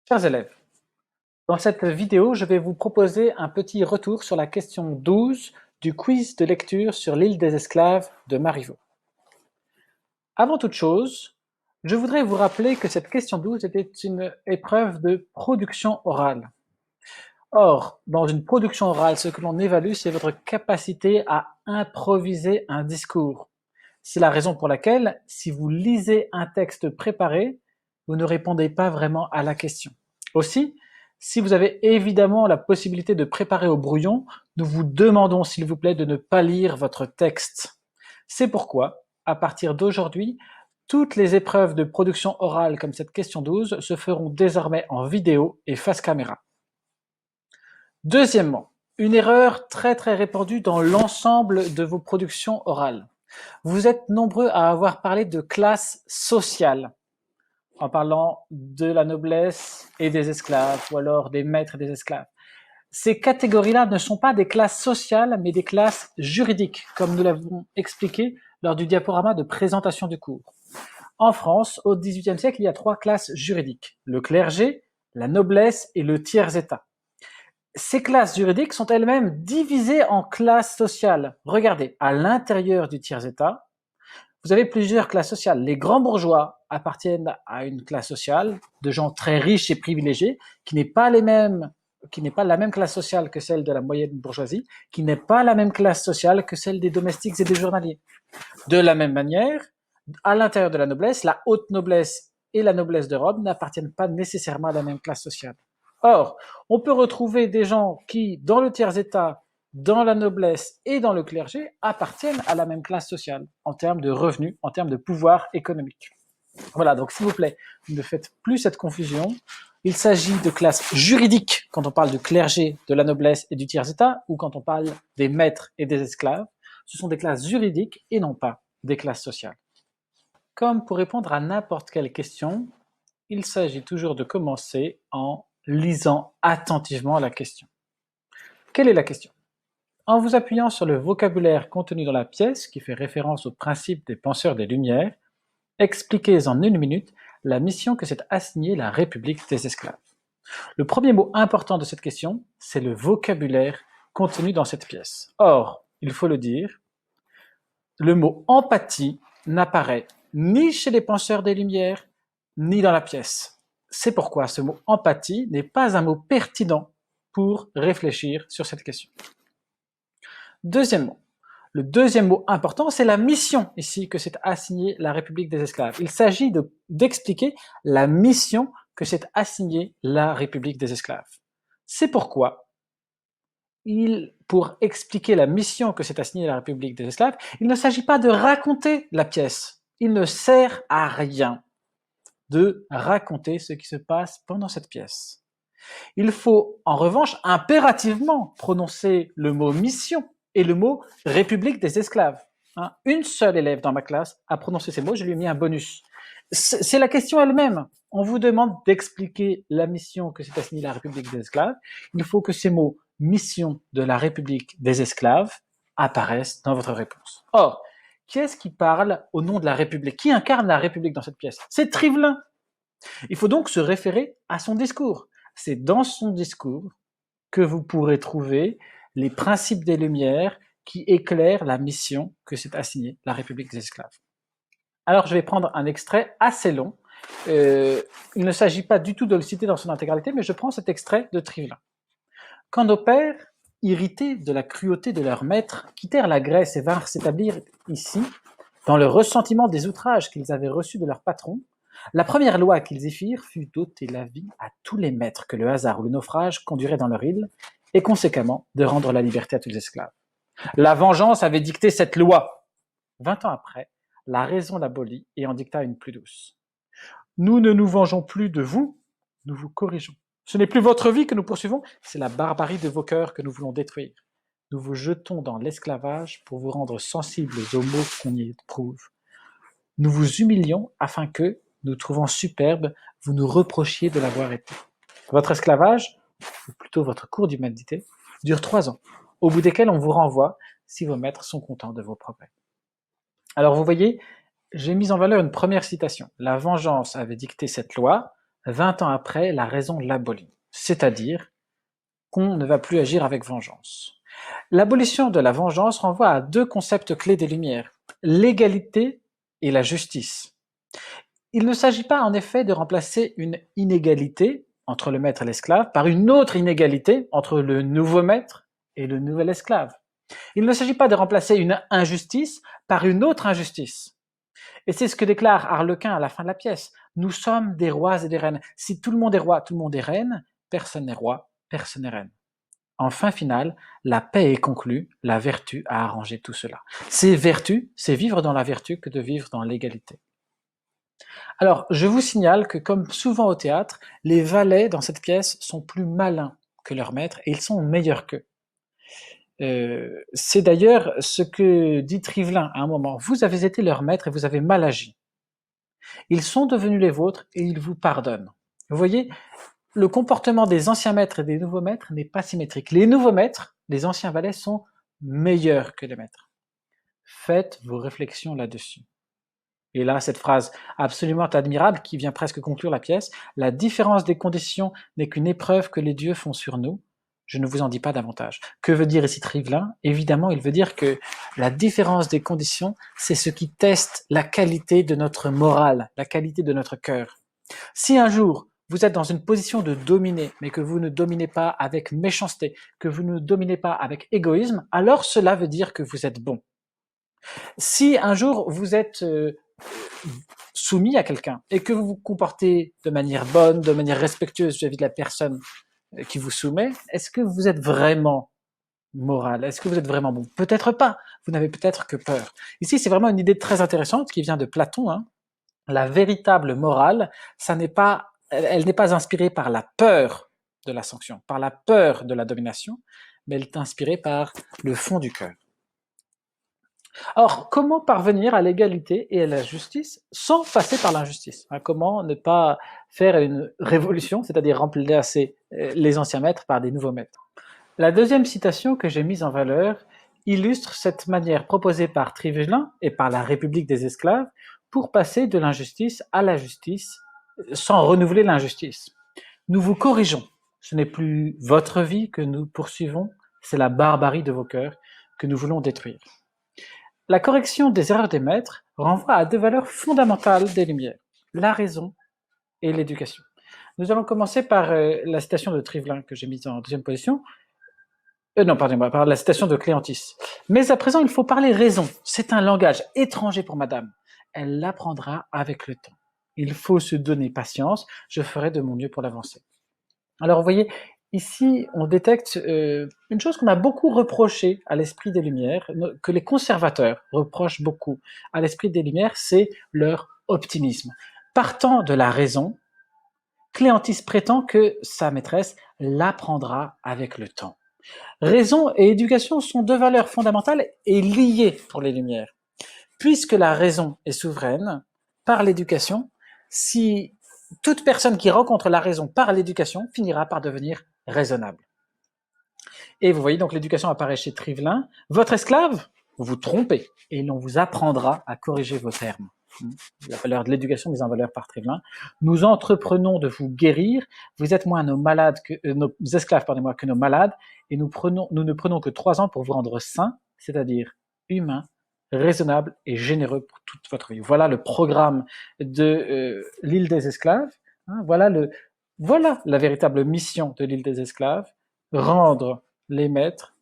Chers élèves, dans cette vidéo, je vais vous proposer un petit retour sur la question 12 du quiz de lecture sur l'île des esclaves de Marivaux. Avant toute chose, je voudrais vous rappeler que cette question 12 était une épreuve de production orale. Or, dans une production orale, ce que l'on évalue, c'est votre capacité à improviser un discours. C'est la raison pour laquelle, si vous lisez un texte préparé, vous ne répondez pas vraiment à la question. Aussi, si vous avez évidemment la possibilité de préparer au brouillon, nous vous demandons s'il vous plaît de ne pas lire votre texte. C'est pourquoi, à partir d'aujourd'hui, toutes les épreuves de production orale comme cette question 12 se feront désormais en vidéo et face caméra. Deuxièmement, une erreur très répandue dans l'ensemble de vos productions orales. Vous êtes nombreux à avoir parlé de classe sociale, en parlant de la noblesse et des esclaves, ou alors des maîtres et des esclaves. Ces catégories-là ne sont pas des classes sociales, mais des classes juridiques, comme nous l'avons expliqué lors du diaporama de présentation du cours. En France, au XVIIIe siècle, il y a 3 classes juridiques, le clergé, la noblesse et le tiers-état. Ces classes juridiques sont elles-mêmes divisées en classes sociales. Regardez, à l'intérieur du tiers-état, vous avez plusieurs classes sociales. Les grands bourgeois appartiennent à une classe sociale de gens très riches et privilégiés, qui n'est pas la même classe sociale que celle de la moyenne bourgeoisie, qui n'est pas la même classe sociale que celle des domestiques et des journaliers. De la même manière, à l'intérieur de la noblesse, la haute noblesse et la noblesse de robe n'appartiennent pas nécessairement à la même classe sociale. Or, on peut retrouver des gens qui, dans le tiers-état, dans la noblesse et dans le clergé, appartiennent à la même classe sociale, en termes de revenus, en termes de pouvoir économique. Voilà, donc s'il vous plaît, ne faites plus cette confusion. Il s'agit de classes juridiques quand on parle du clergé, de la noblesse et du tiers-état, ou quand on parle des maîtres et des esclaves. Ce sont des classes juridiques et non pas des classes sociales. Comme pour répondre à n'importe quelle question, il s'agit toujours de commencer en lisant attentivement la question. Quelle est la question? En vous appuyant sur le vocabulaire contenu dans la pièce, qui fait référence au principe des penseurs des Lumières, expliquez en 1 minute la mission que s'est assignée la République des esclaves. Le premier mot important de cette question, c'est le vocabulaire contenu dans cette pièce. Or, il faut le dire, le mot empathie n'apparaît ni chez les penseurs des Lumières, ni dans la pièce. C'est pourquoi ce mot empathie n'est pas un mot pertinent pour réfléchir sur cette question. Deuxièmement, le deuxième mot important, c'est la mission ici que s'est assignée la République des esclaves. Il s'agit d'expliquer la mission que s'est assignée la République des esclaves. C'est pourquoi, pour expliquer la mission que s'est assignée la République des esclaves, il ne s'agit pas de raconter la pièce. Il ne sert à rien de raconter ce qui se passe pendant cette pièce. Il faut en revanche impérativement prononcer le mot mission et le mot République des esclaves. Une seule élève dans ma classe a prononcé ces mots, je lui ai mis un bonus. C'est la question elle-même. On vous demande d'expliquer la mission que s'est assignée la République des esclaves. Il faut que ces mots mission de la République des esclaves apparaissent dans votre réponse. Or, qui est-ce qui parle au nom de la République? Qui incarne la République dans cette pièce? C'est Trivelin. Il faut donc se référer à son discours. C'est dans son discours que vous pourrez trouver les principes des Lumières qui éclairent la mission que s'est assignée la République des esclaves. Alors je vais prendre un extrait assez long. Il ne s'agit pas du tout de le citer dans son intégralité, mais je prends cet extrait de Trivelin. Quand nos pères, irrités de la cruauté de leurs maîtres, quittèrent la Grèce et vinrent s'établir ici, dans le ressentiment des outrages qu'ils avaient reçus de leurs patrons, la première loi qu'ils y firent fut d'ôter la vie à tous les maîtres que le hasard ou le naufrage conduirait dans leur île, et conséquemment de rendre la liberté à tous les esclaves. La vengeance avait dicté cette loi. 20 ans après, la raison l'abolit et en dicta une plus douce. Nous ne nous vengeons plus de vous, nous vous corrigeons. Ce n'est plus votre vie que nous poursuivons, c'est la barbarie de vos cœurs que nous voulons détruire. Nous vous jetons dans l'esclavage pour vous rendre sensibles aux maux qu'on y éprouve. Nous vous humilions afin que, nous trouvant superbe, vous nous reprochiez de l'avoir été. Votre esclavage, ou plutôt votre cours d'humanité, dure 3 ans, au bout desquels on vous renvoie si vos maîtres sont contents de vos progrès. Alors vous voyez, j'ai mis en valeur une première citation. La vengeance avait dicté cette loi, 20 ans après, la raison l'abolit. C'est-à-dire qu'on ne va plus agir avec vengeance. L'abolition de la vengeance renvoie à deux concepts clés des Lumières, l'égalité et la justice. Il ne s'agit pas en effet de remplacer une inégalité entre le maître et l'esclave par une autre inégalité entre le nouveau maître et le nouvel esclave. Il ne s'agit pas de remplacer une injustice par une autre injustice. Et c'est ce que déclare Arlequin à la fin de la pièce. Nous sommes des rois et des reines. Si tout le monde est roi, tout le monde est reine, personne n'est roi, personne n'est reine. En fin finale, la paix est conclue, la vertu a arrangé tout cela. C'est vertu, c'est vivre dans la vertu que de vivre dans l'égalité. Alors, je vous signale que comme souvent au théâtre, les valets dans cette pièce sont plus malins que leurs maîtres et ils sont meilleurs qu'eux. C'est d'ailleurs ce que dit Trivelin à un moment. Vous avez été leur maître et vous avez mal agi. Ils sont devenus les vôtres et ils vous pardonnent. Vous voyez, le comportement des anciens maîtres et des nouveaux maîtres n'est pas symétrique. Les nouveaux maîtres, les anciens valets, sont meilleurs que les maîtres. Faites vos réflexions là-dessus. Et là, cette phrase absolument admirable qui vient presque conclure la pièce, la différence des conditions n'est qu'une épreuve que les dieux font sur nous. Je ne vous en dis pas davantage. Que veut dire ici Trivelin? Évidemment, il veut dire que la différence des conditions, c'est ce qui teste la qualité de notre morale, la qualité de notre cœur. Si un jour, vous êtes dans une position de dominer, mais que vous ne dominez pas avec méchanceté, que vous ne dominez pas avec égoïsme, alors cela veut dire que vous êtes bon. Si un jour vous êtes soumis à quelqu'un et que vous vous comportez de manière bonne, de manière respectueuse vis-à-vis de la personne qui vous soumet, est-ce que vous êtes vraiment moral? Est-ce que vous êtes vraiment bon? Peut-être pas. Vous n'avez peut-être que peur. Ici, c'est vraiment une idée très intéressante qui vient de Platon. Hein. La véritable morale, elle n'est pas inspirée par la peur de la sanction, par la peur de la domination, mais elle est inspirée par le fond du cœur. Or, comment parvenir à l'égalité et à la justice sans passer par l'injustice? Comment ne pas faire une révolution, c'est-à-dire remplacer les anciens maîtres par des nouveaux maîtres? La deuxième citation que j'ai mise en valeur illustre cette manière proposée par Trivelin et par la République des esclaves pour passer de l'injustice à la justice sans renouveler l'injustice. Nous vous corrigeons. Ce n'est plus votre vie que nous poursuivons, c'est la barbarie de vos cœurs que nous voulons détruire. La correction des erreurs des maîtres renvoie à deux valeurs fondamentales des Lumières, la raison et l'éducation. Nous allons commencer par la citation de Trivelin que j'ai mise en deuxième position. Par la citation de Cléantis. Mais à présent, il faut parler raison. C'est un langage étranger pour madame. Elle l'apprendra avec le temps. Il faut se donner patience. Je ferai de mon mieux pour l'avancer. Alors, vous voyez, ici, on détecte une chose qu'on a beaucoup reproché à l'Esprit des Lumières, que les conservateurs reprochent beaucoup à l'Esprit des Lumières, c'est leur optimisme. Partant de la raison, Cléantis prétend que sa maîtresse l'apprendra avec le temps. Raison et éducation sont deux valeurs fondamentales et liées pour les Lumières. Puisque la raison est souveraine, par l'éducation, si toute personne qui rencontre la raison par l'éducation finira par devenir raisonnable. Et vous voyez donc l'éducation apparaît chez Trivelin. Votre esclave, vous vous trompez et l'on vous apprendra à corriger vos termes. La valeur de l'éducation mise en valeur par Trivelin. Nous entreprenons de vous guérir. Vous êtes moins nos esclaves, que nos malades, et nous ne prenons que 3 ans pour vous rendre saints, c'est-à-dire humains, raisonnables et généreux pour toute votre vie. Voilà le programme de l'île des esclaves. Voilà la véritable mission de l'île des esclaves, rendre les maîtres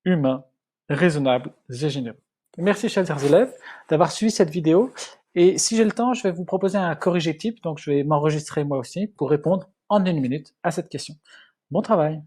humains, raisonnables et généreux. Merci, chers élèves, d'avoir suivi cette vidéo. Et si j'ai le temps, je vais vous proposer un corrigé type, donc je vais m'enregistrer moi aussi pour répondre en 1 minute à cette question. Bon travail!